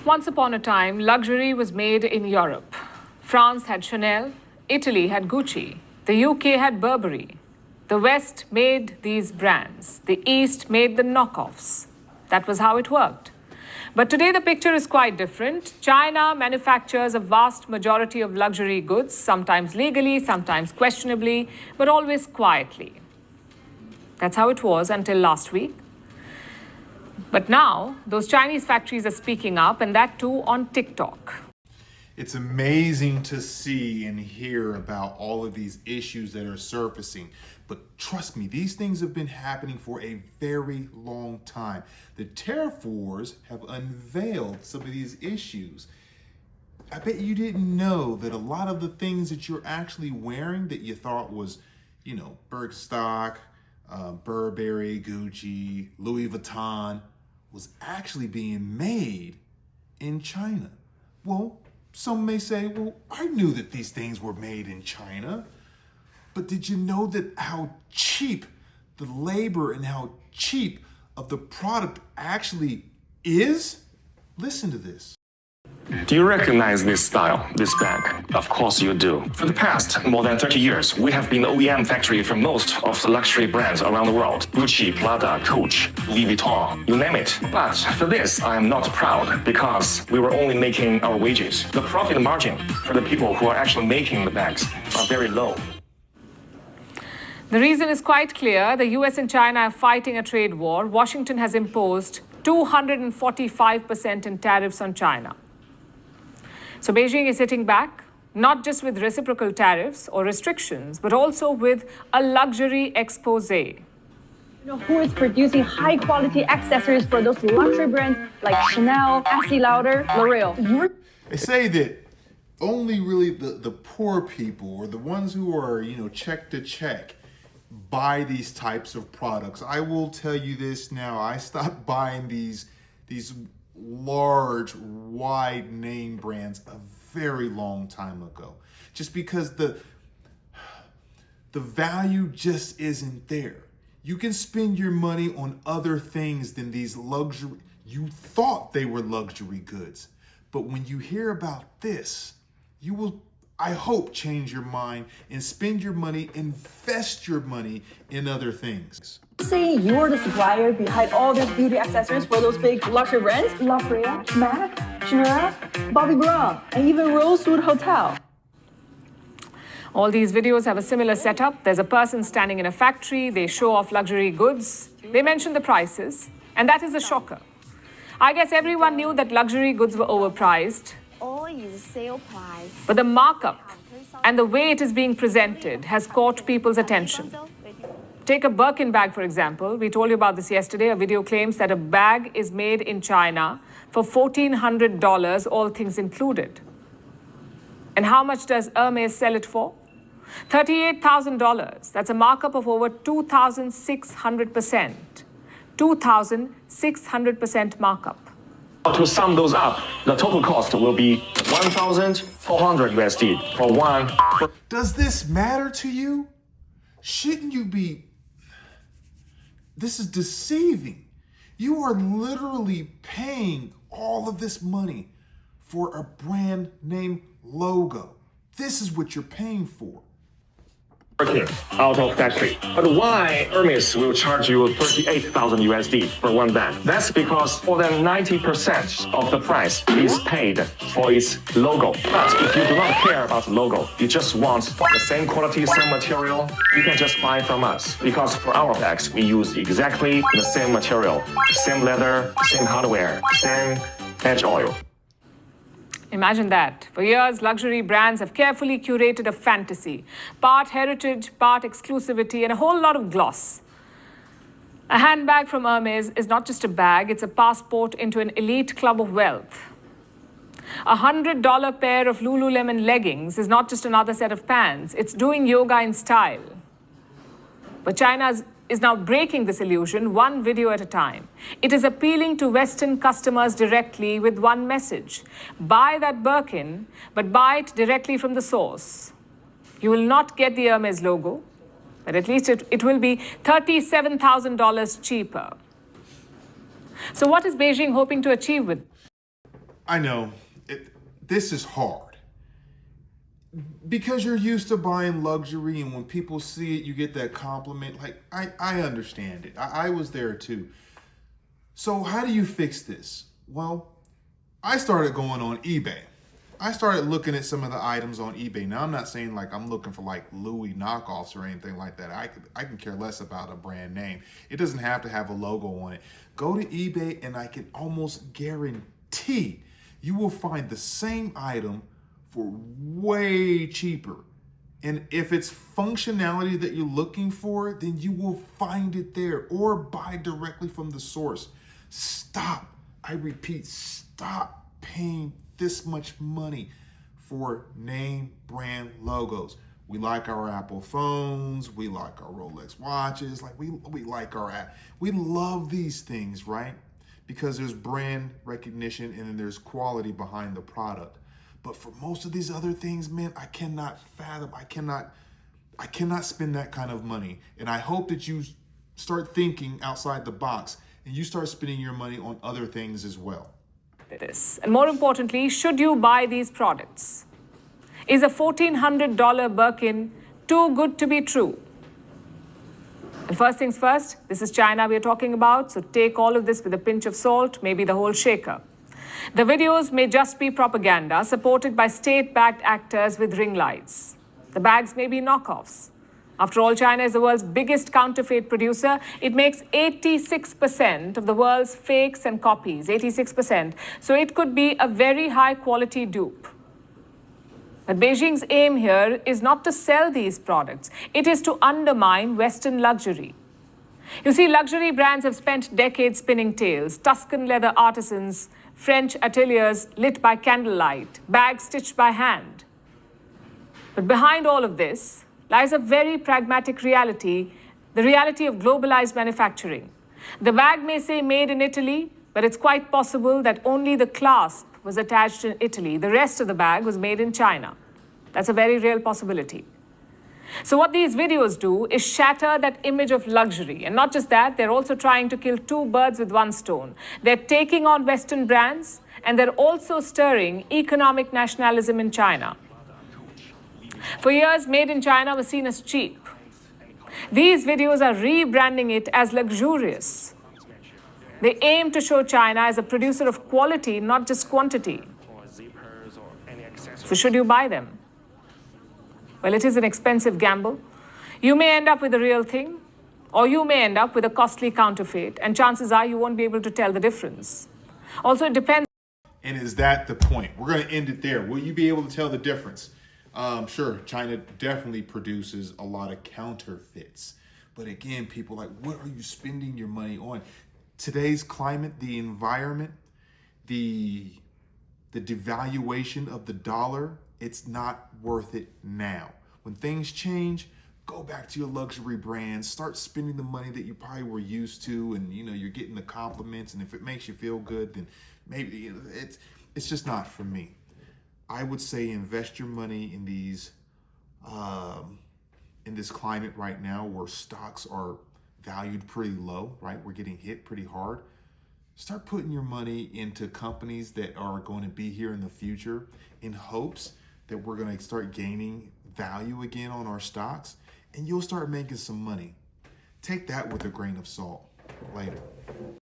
Once upon a time, luxury was made in Europe. France had Chanel, Italy had Gucci, the UK had Burberry. The West made these brands. The East made the knockoffs. That was how it worked. But today the picture is quite different. China manufactures a vast majority of luxury goods, sometimes legally, sometimes questionably, but always quietly. That's how it was until last week. But now, those Chinese factories are speaking up, and that too on TikTok. It's amazing to see and hear about all of these issues that are surfacing. But trust me, these things have been happening for a very long time. The tariff wars have unveiled some of these issues. I bet you didn't know that a lot of the things that you're actually wearing that you thought was, Birkenstock, Burberry, Gucci, Louis Vuitton, was actually being made in China. Well, some may say, well, I knew that these things were made in China. But did you know that how cheap the labor and how cheap of the product actually is? Listen to this. Do you recognize this style, this bag? Of course you do. For the past more than 30 years, we have been the OEM factory for most of the luxury brands around the world. Gucci, Prada, Coach, Louis Vuitton, you name it. But for this, I am not proud because we were only making our wages. The profit margin for the people who are actually making the bags are very low. The reason is quite clear. The U.S. and China are fighting a trade war. Washington has imposed 245% in tariffs on China. So Beijing is sitting back, not just with reciprocal tariffs or restrictions, but also with a luxury expose. Who is producing high-quality accessories for those luxury brands like Chanel, Estee Lauder, L'Oreal? They say that only really the poor people or the ones who are, check to check buy these types of products. I will tell you this now, I stopped buying these large, wide name brands a very long time ago, just because the value just isn't there. You can spend your money on other things than these luxury, you thought they were luxury goods. But when you hear about this, you will, I hope, change your mind and spend your money, invest your money in other things. Say you're the supplier behind all these beauty accessories for those big luxury brands, L'Oreal, MAC, Chanel, Bobbi Brown, and even Rosewood Hotel. All these videos have a similar setup. There's a person standing in a factory. They show off luxury goods. They mention the prices. And that is a shocker. I guess everyone knew that luxury goods were overpriced. All is sale price. But the markup and the way it is being presented has caught people's attention. Take a Birkin bag, for example. We told you about this yesterday. A video claims that a bag is made in China for $1,400, all things included. And how much does Hermes sell it for? $38,000. That's a markup of over 2,600%. 2,600% markup. To sum those up, the total cost will be $1,400 USD for one. Does this matter to you? Shouldn't you be? This is deceiving. You are literally paying all of this money for a brand name logo. This is what you're paying for. Birkin out of factory. But why Hermes will charge you 38,000 USD for one bag? That's because more than 90% of the price is paid for its logo. But if you do not care about the logo, you just want the same quality, same material, you can just buy from us. Because for our bags, we use exactly the same material, same leather, same hardware, same edge oil. Imagine that. For years, luxury brands have carefully curated a fantasy. Part heritage, part exclusivity, and a whole lot of gloss. A handbag from Hermes is not just a bag, it's a passport into an elite club of wealth. A $100 pair of Lululemon leggings is not just another set of pants, it's doing yoga in style. But China is now breaking this illusion one video at a time. It is appealing to Western customers directly with one message. Buy that Birkin, but buy it directly from the source. You will not get the Hermes logo, but at least it will be $37,000 cheaper. So what is Beijing hoping to achieve with I know this is hard because you're used to buying luxury, and when people see it, you get that compliment. Like, I understand it. I was there too. So how do you fix this? Well, I started going on eBay. I started looking at some of the items on eBay. Now, I'm not saying like I'm looking for like Louis knockoffs or anything like that. I can care less about a brand name. It doesn't have to have a logo on it. Go to eBay and I can almost guarantee you will find the same item for way cheaper. And if it's functionality that you're looking for, then you will find it there, or buy directly from the source. Stop. I repeat, stop paying this much money for name brand logos. We like our Apple phones, we like our Rolex watches, like we like our app. We love these things, right? Because there's brand recognition and then there's quality behind the product. But for most of these other things, man, I cannot fathom, I cannot spend that kind of money. And I hope that you start thinking outside the box and you start spending your money on other things as well. This. And more importantly, should you buy these products? Is a $1,400 Birkin too good to be true? And first things first, this is China we're talking about, so take all of this with a pinch of salt, maybe the whole shaker. The videos may just be propaganda supported by state-backed actors with ring lights. The bags may be knockoffs. After all, China is the world's biggest counterfeit producer. It makes 86% of the world's fakes and copies, 86%. So it could be a very high-quality dupe. But Beijing's aim here is not to sell these products. It is to undermine Western luxury. You see, luxury brands have spent decades spinning tales, Tuscan leather artisans, French ateliers lit by candlelight, bags stitched by hand. But behind all of this lies a very pragmatic reality, the reality of globalized manufacturing. The bag may say made in Italy, but it's quite possible that only the clasp was attached in Italy. The rest of the bag was made in China. That's a very real possibility. So what these videos do is shatter that image of luxury. And not just that, they're also trying to kill two birds with one stone. They're taking on Western brands, and they're also stirring economic nationalism in China. For years, made in China was seen as cheap. These videos are rebranding it as luxurious. They aim to show China as a producer of quality, not just quantity. So should you buy them? Well, it is an expensive gamble. You may end up with the real thing, or you may end up with a costly counterfeit, and chances are you won't be able to tell the difference. Also, it depends. And is that the point? We're going to end it there. Will you be able to tell the difference? Sure, China definitely produces a lot of counterfeits. But again, people like, what are you spending your money on? Today's climate, the environment, the devaluation of the dollar, it's not worth it now. When things change, go back to your luxury brands, start spending the money that you probably were used to, and you're getting the compliments, and if it makes you feel good, then maybe it's just not for me. I would say invest your money in these in this climate right now where stocks are valued pretty low, right? We're getting hit pretty hard. Start putting your money into companies that are going to be here in the future in hopes that we're going to start gaining value again on our stocks, and you'll start making some money. Take that with a grain of salt. Later.